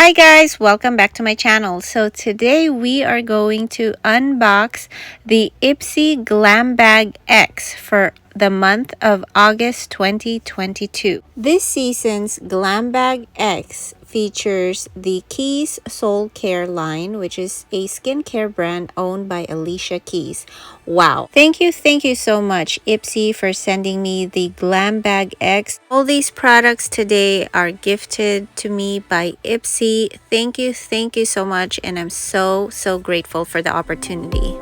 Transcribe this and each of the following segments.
Hi guys, welcome back to my channel. So today we are going to unbox the Ipsy Glam Bag X for the month of August 2022. This season's Glam Bag X features the Keys Soulcare line, which is a skincare brand owned by Alicia Keys. Wow. Thank you so much, Ipsy, for sending me the Glam Bag X. All these products today are gifted to me by Ipsy. Thank you so much, and I'm so grateful for the opportunity.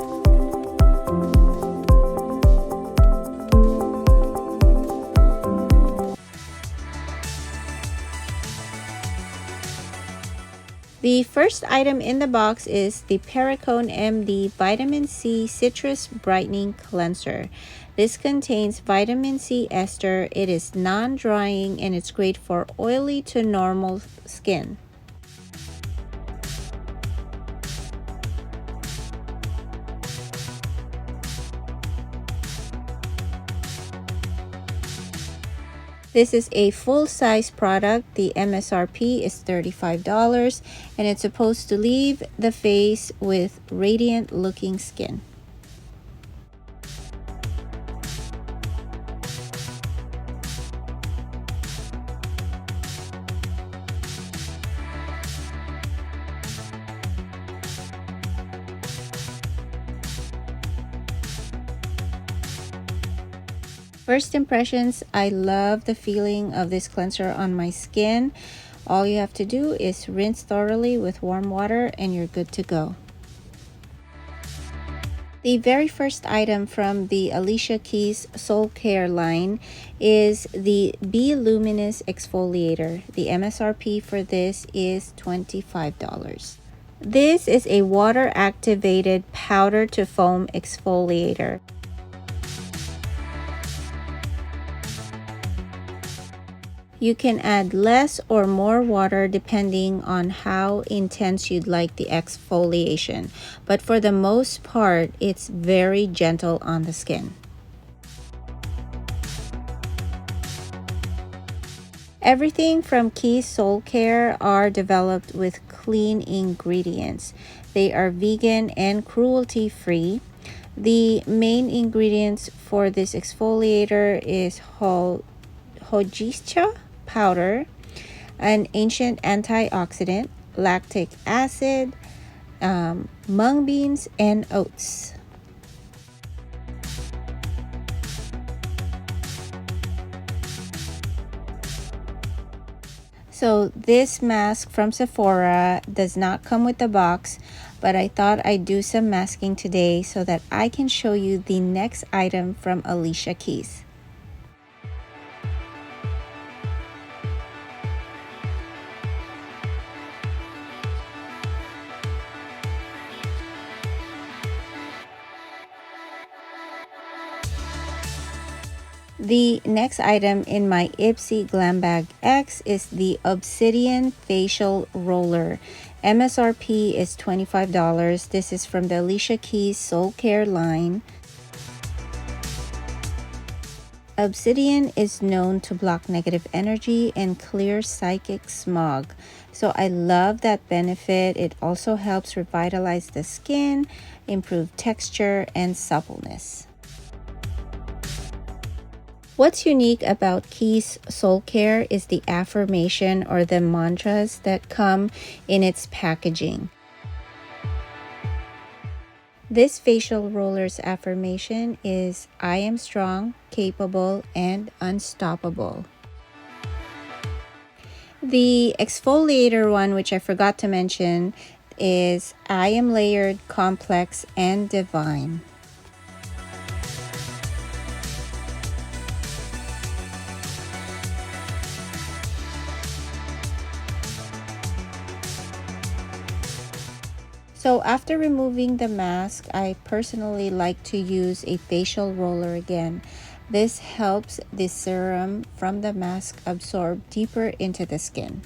The first item in the box is the Perricone MD Vitamin C Citrus Brightening Cleanser. This contains vitamin C ester. It is non-drying and it's great for oily to normal skin. This is a full-size product. The MSRP is $35 and it's supposed to leave the face with radiant looking skin. First impressions, I love the feeling of this cleanser on my skin. All you have to do is rinse thoroughly with warm water and you're good to go. The very first item from the Alicia Keys Soulcare line is the Be Luminous Exfoliator. The MSRP for this is $25. This is a water-activated powder to foam exfoliator. You can add less or more water depending on how intense you'd like the exfoliation, but for the most part, it's very gentle on the skin. Everything from Keys Soulcare are developed with clean ingredients. They are vegan and cruelty-free. The main ingredients for this exfoliator is hojicha powder, an ancient antioxidant, lactic acid, mung beans, and oats. So this mask from Sephora does not come with the box, but I thought I'd do some masking today so that I can show you the next item from Alicia Keys. The next item in my Ipsy Glam Bag X is the Obsidian Facial Roller. MSRP is $25. This is from the Alicia Keys Soulcare line. Obsidian is known to block negative energy and clear psychic smog. So I love that benefit. It also helps revitalize the skin, improve texture and suppleness. What's unique about Keys Soulcare is the affirmation or the mantras that come in its packaging. This facial roller's affirmation is, I am strong, capable, and unstoppable. The exfoliator one, which I forgot to mention, is I am layered, complex, and divine. So after removing the mask, I personally like to use a facial roller again. This helps the serum from the mask absorb deeper into the skin.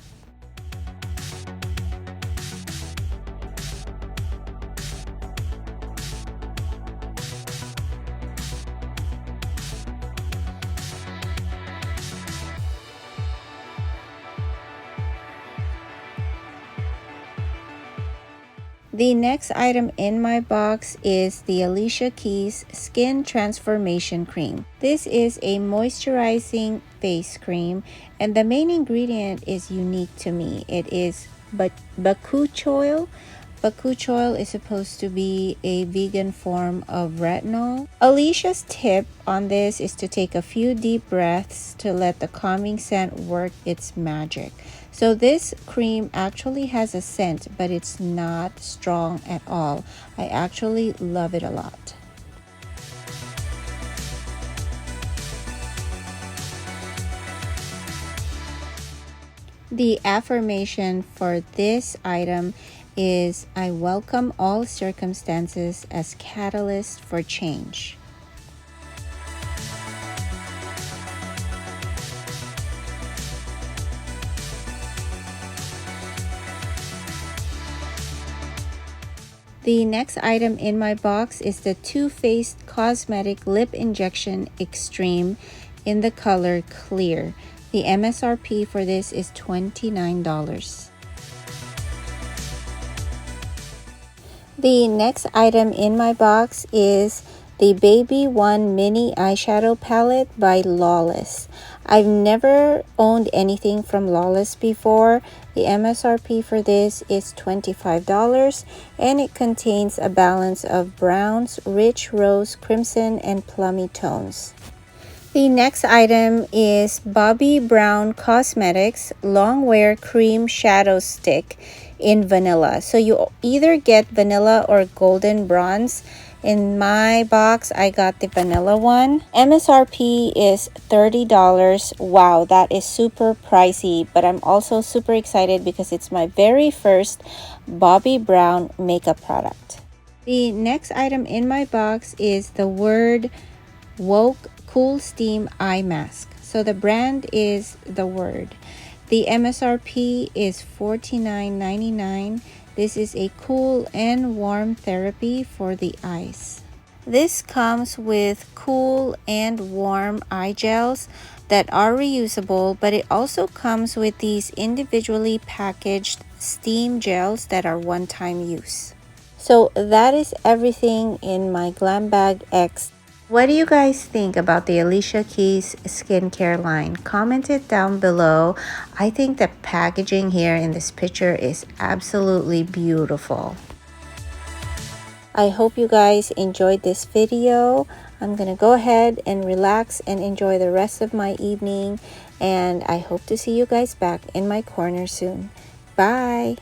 The next item in my box is the Alicia Keys Skin Transformation Cream. This is a moisturizing face cream, and the main ingredient is unique to me. It is bakuch oil. Bakuch oil is supposed to be a vegan form of retinol. Alicia's tip on this is to take a few deep breaths to let the calming scent work its magic. So this cream actually has a scent, but it's not strong at all. I actually love it a lot. The affirmation for this item is, I welcome all circumstances as catalysts for change. The next item in my box is the Too Faced Cosmetic Lip Injection Extreme in the color Clear. The MSRP for this is $29. The next item in my box is the Baby One Mini Eyeshadow Palette by Lawless. I've never owned anything from Lawless before. The MSRP for this is $25, and it contains a balance of browns, rich rose, crimson, and plummy tones. The next item is Bobbi Brown Cosmetics Long Wear Cream Shadow Stick in vanilla. So you either get vanilla or golden bronze. In my box, I got the vanilla one. MSRP is $30. Wow, that is super pricey, but I'm also super excited because it's my very first Bobbi Brown makeup product. The next item in my box is the Word Woke Cool Steam Eye Mask. So the brand is the Word. The MSRP is $49.99. This is a cool and warm therapy for the eyes. This comes with cool and warm eye gels that are reusable, but it also comes with these individually packaged steam gels that are one-time use. So that is everything in my Glam Bag X. What do you guys think about the Alicia Keys skincare line? Comment it down below. I think the packaging here in this picture is absolutely beautiful. I hope you guys enjoyed this video. I'm gonna go ahead and relax and enjoy the rest of my evening, and I hope to see you guys back in my corner soon. Bye!